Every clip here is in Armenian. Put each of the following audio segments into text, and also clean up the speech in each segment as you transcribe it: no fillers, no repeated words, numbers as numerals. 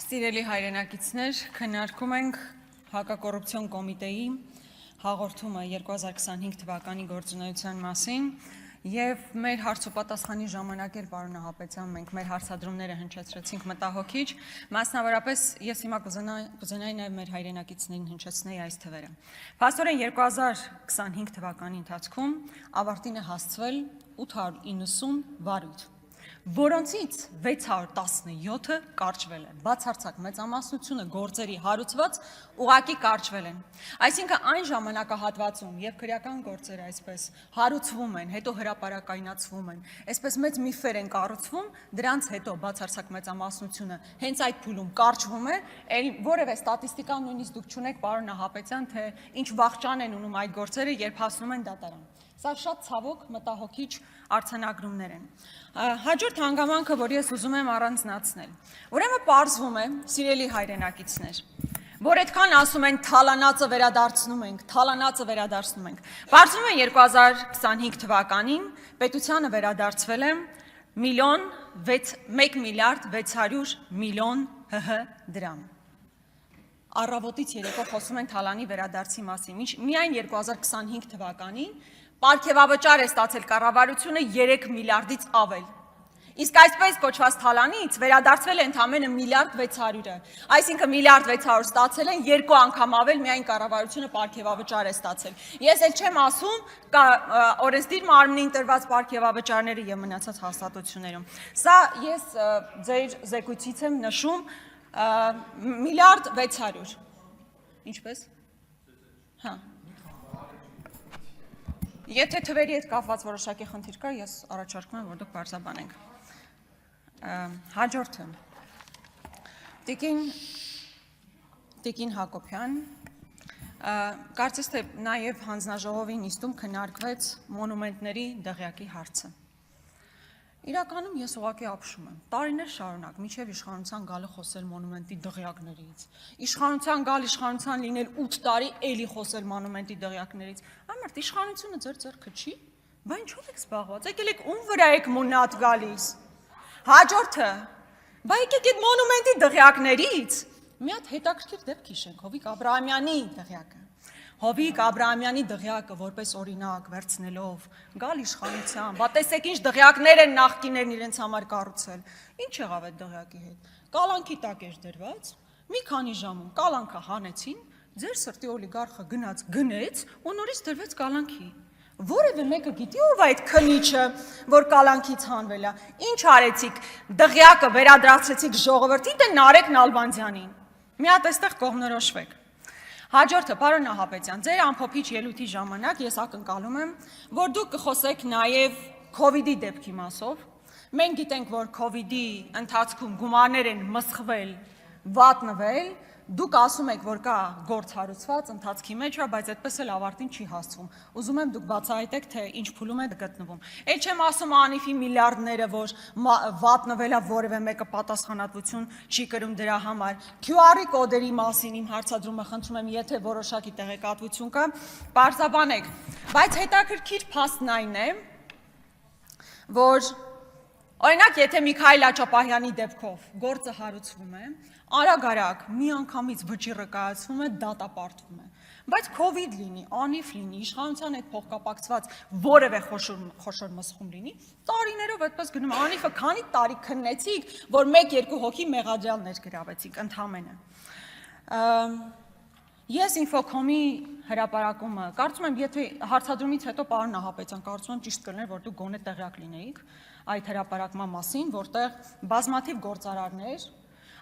Սիրելի հայրենակիցներ, քննարկում ենք հակակոռուպցիոն կոմիտեի հաղորդումը 2025 թվականի գործունեության մասին եւ մեր հարցոպատասխանի ժամանակ էլ պարոն Նահապետյան մենք մեր հարցադրումները հնչեցրեցինք մտահոգիչ, մասնավորապես ես հիմա կուզենայի նաեւ մեր հայրենակիցներին հնչեցնել այս թվերը։ Փաստորեն 2025 թվականի ընթացքում ավարտին է հասցվել 890 վարույթ, որոնցից 617-ը կարճվել են, բացարձակ մեծամասնությունը գործերի հարուցված ուղղակի կարճվել են։ Այսինքն այն ժամանակահատվածում, երբ քրեական գործերը այսպես հարուցվում են, հետո հրապարակայնացվում են, այսպես մեծ միֆեր են կառուցվում, դրանց հետո բացարձակ մեծամասնությունը հենց այդ փուլում կարճվում է, որևէ ստատիստիկա նույնիսկ դուք չունեք, պարոն Նահապետյան, թե ինչ վախճան են ունում այդ գործերը, երբ հասնում են դատարան։ Սա շատ ցավոք մտահոգիչ արձանագրումներ են։ Հաջորդ հանգամանքը, որ ես ուզում եմ առանձնացնել, ուրեմն պարզվում է, սիրելի հայրենակիցներ, որ այդքան ասում են թալանածը վերադարձնում ենք, պարզվում է 2025 թվականին պետությանը վերադարձվել է 1 միլիարդ 600 միլիոն ՀՀ դրամ։ Առավոտից երեկո խոսում են թալանի վերադարձի մասին, միայն 2025 թվականին պարգևավճար է ստացել կառավարությունը 3 միլիարդից ավել։ Իսկ այսպես կոչված թալանից վերադարձվել է ընդամենը 1 միլիարդ 600-ը։ Այսինքն 1 միլիարդ 600 ստացել են, 2 անգամ ավել միայն կառավարությունը պարգևավճար է ստացել։ Ես էլ չեմ ասում օրենսդիր մարմնին տրված պարգևավճարները եւ մնացած հաստատություններում։ Սա ես ձեր զեկույցից եմ նշում 1 միլիարդ 600։ Ինչպես։ Հա։ Եթե թվերի հետ կապված որոշակի խնդիր կա, ես առաջարկում եմ, որ դուք բարձրաբանենք։ Հաջորդը։ Տիկին Հակոբյան, կարծես թե նաև հանձնաժողովի նիստում քննարկվեց մոնումենտների դղյակի հարցը։ Իրականում ես ուղղակի ապշում եմ, տարիներ շարունակ, մինչև իշխանության գալը խոսել մոնումենտի դղյակներից, իշխանության լինել 8 տարի էլի խոսել մոնումենտի դղյակներից, ամարդ իշխանությունը ձեր ձեռքը չի, բա ինչով եք զբաղված, եկել եք ում վրա եք մունատ գալիս, հաջորդը, բա եկեք այդ մոնումենտի դղյակներից, մի հատ հետաքրքիր դեպք հիշենք, Հովիկ Աբրահամյանի դղյակը։ Հովիկ Աբրահամյանի դղյակը որպես օրինակ վերցնելով գալ իշխանության, բա տեսեք ինչ դղյակներ են նախկիներն իրենց համար կառուցել, ինչ եղավ այդ դղյակի հետ, կալանքի տակ էր դրված, մի քանի ժամում կալանքը հանեցին, ձեր սրտի օլիգարխը գնեց ու նորից դրվեց կալանքի, որևէ մեկը գիտի ով այդ քնիչը, որ կալանքից հանվել է, ինչ արեցիք, դղյակը վերադարձրեցիք ժողովրդին, դե Նարեկ Նալբանդյանին, մի հատ այստեղ կողմնորոշվեք։ Հաջորդը, պարոն Նահապետյան, ձեր ամփոփիչ ելույթի ժամանակ ես ակնկալում եմ, որ դուք կխոսեք նաև քովիդի դեպքի մասով։ Մենք գիտենք, որ քովիդի ընթացքում գումարներ են մսխվել, վատնվել, դուք ասում եք, որ կա գործ հարուցված ընթացքի մեջ, բայց այդպես էլ ավարտին չի հասցվում։ Ուզում եմ դուք բացահայտեք, թե ինչ փուլում է գտնվում։ Էլ չեմ ասում անիֆի միլիարդները, որ վատնվել է, որևէ մեկը պատասխանատվություն չի կրում դրա համար։ QR-ի կոդերի մասին իմ հարցադրումը խնդրում եմ, եթե որոշակի տեղեկատվություն կա, պարզաբանեք։ Բայց հետաքրքիր փաստն այն է, որ օրինակ, եթե Միքայել Աճապահյանի դեպքով գործը հարուցվում է, արագ-արագ մի անգամից վճիռը կայացվում է, դատապարտվում է, բայց քովիդ լինի, անիֆ լինի, իշխանության հետ փոխկապակցված որևէ խոշոր մսխում լինի, տարիներով այդպես գնում է, անիֆը քանի տարի քննեցիք, որ 1-2 հոգի մեղադրյալ ներգրավեցիք ընդամենը։ Ես Ինֆոկոմի հրապարակումը, կարծում եմ, եթե հարցադրումից հետո պարոն Նահապետյան, կարծում եմ ճիշտ կլիներ, որ դուք գոնե տեղյակ լինեիք այդ հրապարակման մասին, որտեղ բազմաթիվ գործարարներ,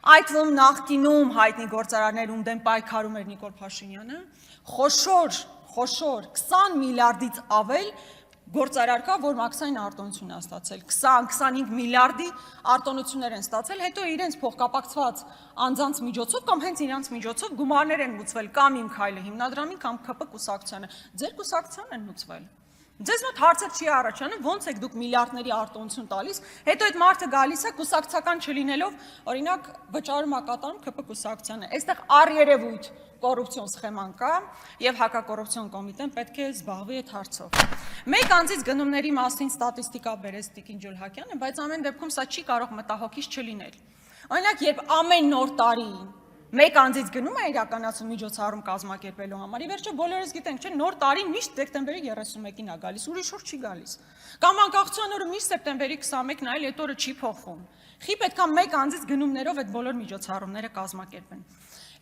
այդ թվում նախկինում հայտնի գործարարներ, ում դեմ պայքարում էր Նիկոլ Փաշինյանը, խոշոր 20 միլիարդից ավել գործարար կա, որ մաքսային արտոնություն է ստացել, 20-25 միլիարդի արտոնություններ են ստացել, հետո իրենց փոխկապակցված անձանց միջոցով կամ հենց իրենց միջոցով գումարներ են մուծվել կամ Իմ Քայլը հիմնադրամին կամ ՔՊ կուսակցությանը, ձեր կուսակցությանն են մուծվել։ Ձեզ մոտ հարցը չի առաջանում, ոնց եք դուք միլիարդների արտոնություն տալիս, հետո այդ մարդը գալիս է կուսակցական չլինելով, օրինակ վճարում է կատարում ՔՊ կուսակցությանը, այստեղ առերևույթ կոռուպցիոն սխեման կա եւ հակակոռուպցիոն կոմիտեն պետք է զբաղվի այդ հարցով։ Մեկ անձից գնումների մասին ստատիստիկա բերեց Տիկին Ջուլհակյանը, բայց ամեն դեպքում սա չի կարող մտահոգիչ չլինել։ Օրինակ, երբ ամեն նոր տարի մեկ անձից գնում է իրականացում միջոցառում կազմակերպելու համար, ի վերջո բոլորս գիտենք, չէ, նոր տարին միշտ դեկտեմբերի 31-ին է գալիս, ուրիշ օր չի գալիս։ Կամ անկախության օրը միշտ սեպտեմբերի 21-ն է, այդ օրը չի փոխվում։ Խի պետք է մեկ անձից գնումներով այդ բոլոր միջոցառումները կազմակերպեն։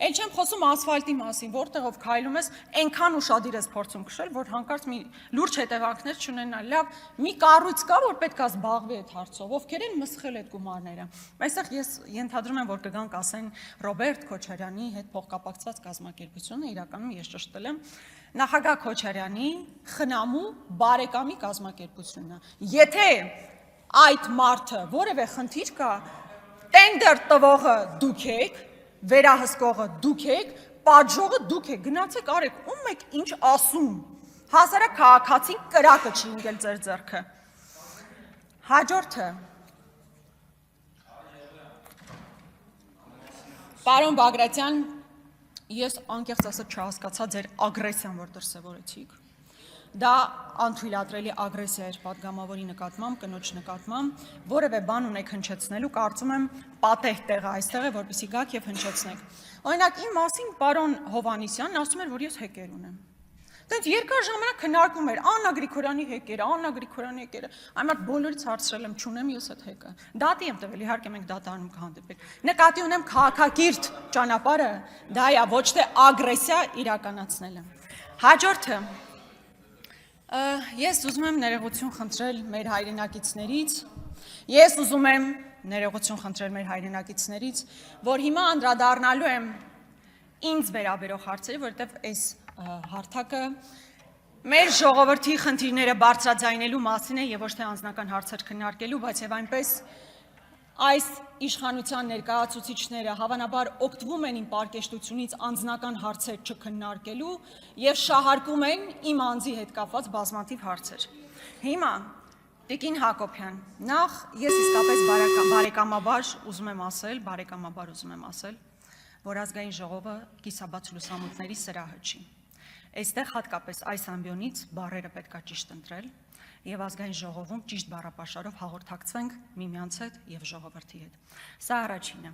Էլ չեմ խոսում ասֆալտի մասին, որտեղով քայլում ես, այնքան ուշադիր ես փորձում քշել, որ հանկարծ մի լուրջ հետևանքներ չունենա։ Լավ, մի կառույց կա, որ պետք է զբաղվի այդ հարցով, ովքեր են մսխել այդ գումարները։ Այստեղ ես ենթադրում եմ, որ կգանք ասեն Ռոբերտ Քոչարյանի հետ փոխկապակցված կազմակերպությունը, իրականում ես ճշտել եմ, նախագահ Քոչարյանի խնամու բարեկամի կազմակերպությունն է։ Եթե այդ մարդը որևէ խնդիր կա, տենդեր տվողը դուք եք, վերահսկողը դուք եք, պատժողը դուք եք, գնացեք արեք, ում եք ինչ ասում, հասարակ քաղաքացին կրակը չի ընկել ձեր ձեռքը։ Հաջորդը, պարոն Բագրատյան, ես անկեղծ ասած չհասկացա ձեր ագրեսիան, որ դրսևորեցիք։ Դա անթույլատրելի ագրեսիա էր պատգամավորի նկատմամբ, կնոջ նկատմամբ, որևէ բան ունեք հնչեցնելու, կարծում եմ պատեհ տեղը այստեղ է, որպեսզի գաք եւ հնչեցնեք։ Օրինակ իմ մասին պարոն Հովհաննիսյանն ասում էր, որ ես հեկեր ունեմ։ Դից երկար ժամանակ քննարկում էր Աննա Գրիգորյանի հեկերը, Աննա Գրիգորյանի հեկերը։ Այն մարդ բոլորից հարցրել եմ, չունեմ ես այդ հեկը։ Դատի եմ տվել, իհարկե մենք դատարանում կհանդիպենք։ Նկատի ունեմ քաղաքակիրթ ճանապարհը, դա է, ոչ թե ագրեսիա իրականացնելը։ Հաջորդը Ես ուզում եմ ներողություն խնդրել մեր հայրենակիցներից, որ հիմա անդրադառնալու եմ ինձ վերաբերող հարցերի, որովհետև այս հարթակը մեր ժողովրդի խնդիրները բարձրաձայնելու մասին է եւ ոչ թե անձնական հարցեր քննարկելու, բայց եւ այնպես այս իշխանության ներկայացուցիչները հավանաբար օգտվում են իմ պարկեշտությունից անձնական հարցեր չքննարկելու եւ շահարկում են իմ անձի հետ կապված բազմաթիվ հարցեր։ Հիմա Տիկին Հակոբյան, նախ ես իսկապես բարեկամաբար ուզում եմ ասել, որ ազգային ժողովը կիսաբաց լուսամուտների սրահը չի։ Այստեղ հատկապես այս ամբիոնից բառերը պետք է ճիշտ ընտրել եւ ազգային ժողովում ճիշտ բառապաշարով հաղորդակցվենք միմյանց հետ եւ ժողովրդի հետ։ Սա առաջինը։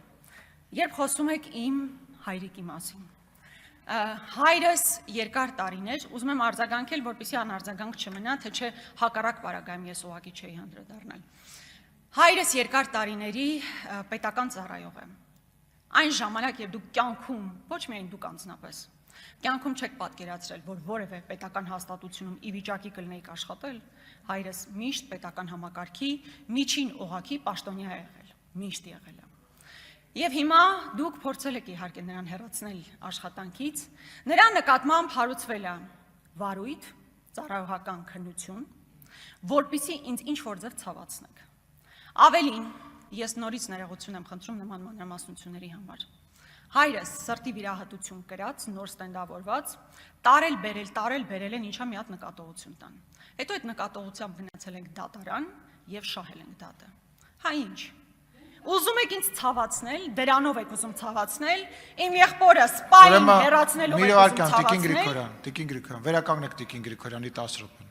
Երբ խոսում եք իմ հայրիկի մասին, հայրս երկար տարիներ, ուզում եմ արձագանքել, որպեսզի անարձագանք չմնա, թե չէ հակառակ պարագայում ես ուղղակի չէի հանդրադառնալ։ Հայրս երկար տարիների պետական ծառայող է։ Այն ժամանակ, երբ դուք կյանքում, ոչ միայն դուք անձնապես, կյանքում չեք պատկերացրել, որ որևէ պետական հաստատությունում ի վիճակի կլինեիք աշխատել, հայրս միշտ պետական համակարգի միջին օղակի պաշտոնյա է եղել, միշտ եղել է։ Եվ հիմա դուք փորձել եք իհարկե նրան հեռացնել աշխատանքից, նրա նկատմամբ հարուցվել է վարույթ, ծառայողական քննություն, որպեսզի ինձ ինչ-որ ձև ցավացնեք։ Ավելին, ես նորից ներողություն եմ խնդրում նման մանրամասնությունների համար։ Հայրս սրտի վիրահատություն կրած, նոր ստենդավորված, տարել բերել են ինչա մի հատ նկատողություն տան։ Հետո այդ նկատողությամբ գնացել ենք դատարան եւ շահել ենք դատը։ Հա ինչ։ Ուզում եք ինձ ցավացնել, դրանով եք ուզում ցավացնել, իմ եղբորը սպային հեռացնելով եք ուզում ցավացնել։ Տիկին Գրիգորյան, վերականգնեք Տիկին Գրիգորյանի 10 րոպեն։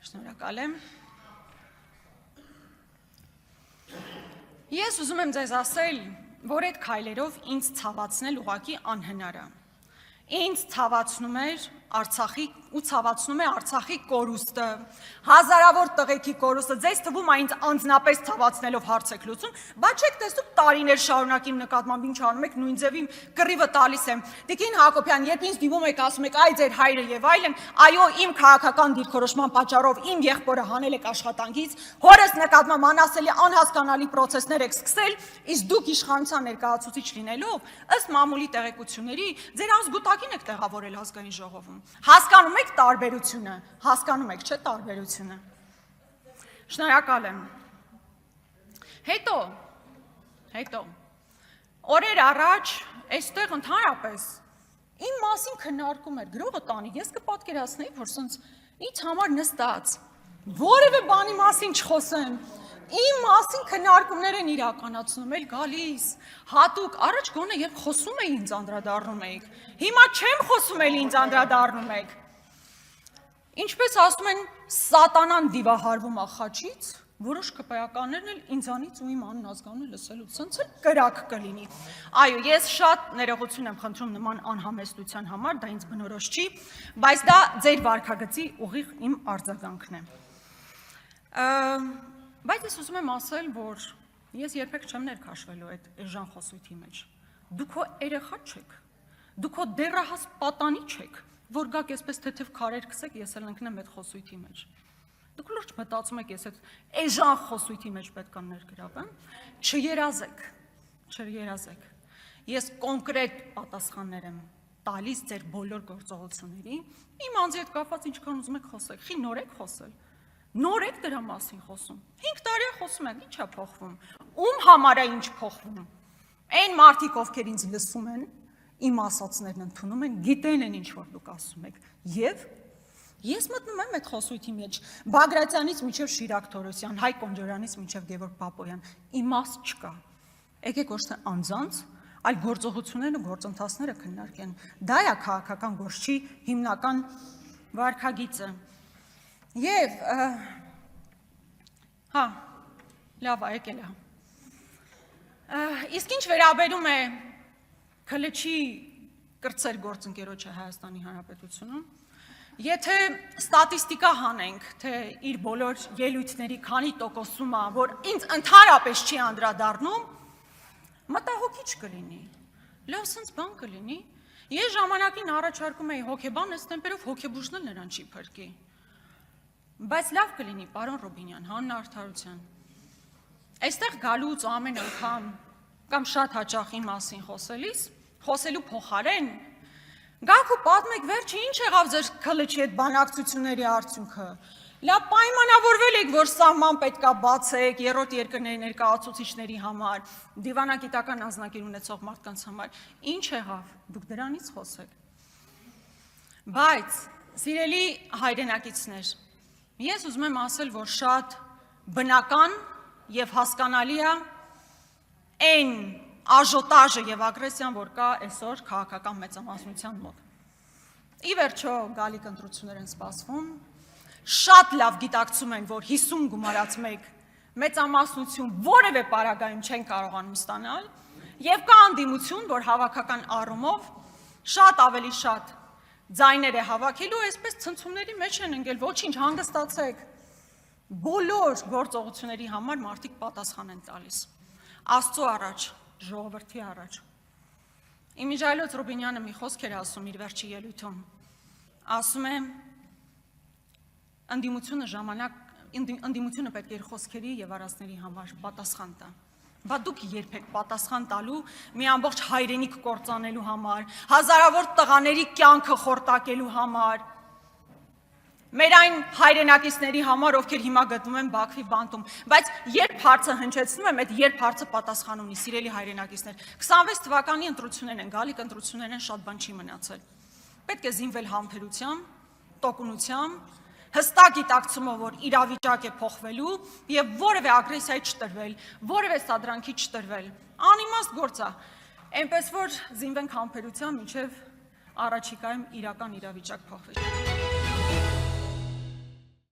Շնորհակալ եմ։ Ես ուզում եմ ձեզ ասել, որ այդ քայլերով ինձ ցավացնել ուղղակի անհնար է։ Ինձ ցավացնում էր Արցախի ու ցավացնում է Արցախի կորուստը, հազարավոր տղեկի կորուստը, ձեզ թվում է ինձ անձնապես ցավացնելով հարց եք լուծում, բայց չեք տեսնում տարիներ շարունակ իմ նկատմամբ ինչ անում եք, նույն ձևին կռիվը տալիս եմ։ Տիկին Հակոբյան, երբ ինձ դիմում եք ասում եք այ ձեր հայրը եւ այլն, այո, իմ քաղաքական դիրքորոշման պատճառով իմ եղբորը հանել եք աշխատանքից, հորս նկատմամբ անասելի անհասկանալի պրոցեսներ եք սկսել, իսկ դուք իշխանության ներկայացուցիչ լինելով, ըստ մամուլի տեղեկությունների, ձեր ազգուտակին եք տեղավորել ազգային ժողովում։ Հասկանում եք տարբերությունը, հասկանում եք, չէ՞ տարբերությունը։ Շնորհակալ եմ։ Հետո օրեր առաջ այստեղ ընդհանրապես իմ մասին քննարկում էր գրողը տանի, ես կպատկերացնեի, որ սենց ինձ համար նստած որևէ բանի մասին չխոսեմ, իմ մասին քննարկումներ են իրականացնում, էլ գալիս, հատուկ, առաջ գոնե երբ խոսում էի ինձ անդրադառնում էիք, հիմա չեմ խոսում էլ ինձ անդրադառնում եք։ Ինչպես ասում են, սատանան դիվահարվում ա խաչից, որոշ ԿՊԱ-ականներն էլ ինձանից ու իմ անուն ազգանունը լսելու ցենց էլ կրակ կլինի։ Այո, ես շատ ներողություն եմ խնդրում նման անհամեստության համար, դա ինձ բնորոշ չի, բայց դա ձեր վարքագծի ուղիղ իմ արձագանքն է։ Բայց ես ուզում եմ ասել, որ ես երբեք չեմ ներքաշվելու այդ էժան խոսույթի մեջ։ Դուք քո երեխա չեք, դուք քո դեռահաս պատանի չեք, որ գաք այսպես թեթև քարեր քսեք, ես էլ ընկնեմ այդ խոսույթի մեջ։ Դուք լուրջ մտածում եք, ես այդ էժան խոսույթի մեջ պետք է ներգրավեմ, չերազեք։ Ես կոնկրետ պատասխաններ եմ տալիս ձեր բոլոր գործողությունների, իմ անձի հետ կապված ինչքան ուզում եք խոսեք, խի նոր եք խոսել։ Նոր եք դրա մասին խոսում։ 5 տարի է խոսում եք, ի՞նչ է փոխվում։ Ում համար է ինչ փոխվում։ Այն մարդիկ, ովքեր ինձ լսում են, իմ ասածներն ընդունում են, գիտեն են ինչ որ դուք ասում եք։ Եվ ես մտնում եմ այդ խոսույթի մեջ, Բագրատյանից մինչև Շիրակ Թորոսյան, Հայկ Կոնջորյանից մինչև Գևորգ Պապոյան, իմաստ չկա։ Եկեք ոչ թե անձանց, այլ գործողություններն ու գործընթացները քննարկեն։ Դա է քաղաքական գործի հիմնական վարքագիծը։ Եվ լավ է, եկել է։ Իսկ ինչ վերաբերում է Քլչի կրտսեր գործընկերոջը Հայաստանի Հանրապետությունում, եթե ստատիստիկա հանենք, թե իր բոլոր ելույթների քանի տոկոսում է, որ ինձ ընդհանրապես չի անդրադառնում, մտահոգիչ կլինի, լավ սենց բան կլինի, ես ժամանակին առաջարկում էի հոգեբան, այս տեմպերով հոգեբուժն էլ նրան չի փրկի, բայց լավ կլինի, պարոն Ռոբինյան, Հաննա Արդարության, այստեղ գալուց ամեն անգամ կամ շատ հաճախ իմ մասին խոսելու փոխարեն, գաք ու պատմեք վերջը ինչ եղավ ձեր Քլչի այդ բանակցությունների արդյունքը, լավ պայմանավորվել եք, որ սահման պետքա բացեք երրորդ երկրների ներկայացուցիչների համար, դիվանագիտական անձնակիր ունեցող մարդկանց համար, ինչ եղավ, դուք դրանից խոսեք։ Բայց, սիրելի հայրենակիցներ, ես ուզում եմ ասել, որ շատ բնական եւ հասկանալի է այն աժոտաժը եւ ագրեսիան, որ կա այսօր քաղաքական մեծամասնության մոտ։ Ի վերջո գալիք ընտրություններ են սպասվում, շատ լավ գիտակցում են, որ 50 գումարած մեկ մեծամասնություն որևէ պարագայում չեն կարողանում ստանալ, եւ կա անդիմություն, որ հավաքական առումով շատ ավելի շատ ձայներ է հավաքելու, այսպես ցնցումների մեջ են ընկել, ոչինչ, հանգստացեք։ Բոլոր գործողությունների համար մարդիկ պատասխան են տալիս։ Աստծո առաջ, ժողովրդի առաջ։ Իմիջայլոց Ռուբինյանը մի խոսք էր ասում իր վերջի ելույթում, ասում է, ընդդիմությունը պետք է իր խոսքերի եւ արածների համար պատասխան տա։ Բա դուք երբեք պատասխան տալու մի ամբողջ հայրենիք կործանելու համար, հազարավոր տղաների կյանքը խորտակելու համար, մեր այն հայրենակիցների համար, ովքեր հիմա գտնվում են Բաքվի բանտում, բայց երբ հարցը հնչեցնում եմ, այդ երբ հարցը պատասխան ունի, սիրելի հայրենակիցներ, 26 թվականի ընտրություններ են, գալիք ընտրություններ են, շատ բան չի մնացել։ Պետք է զինվել համբերությամբ, տոկունությամբ, հստակ գիտակցումով, որ իրավիճակ է փոխվելու եւ որևէ ագրեսիայի չտրվել, որևէ սադրանքի չտրվել։ Անիմաստ գործ է։ Այնպես որ զինվենք համբերությամբ, մինչեւ առաջիկայում իրական իրավիճակ փոխվի։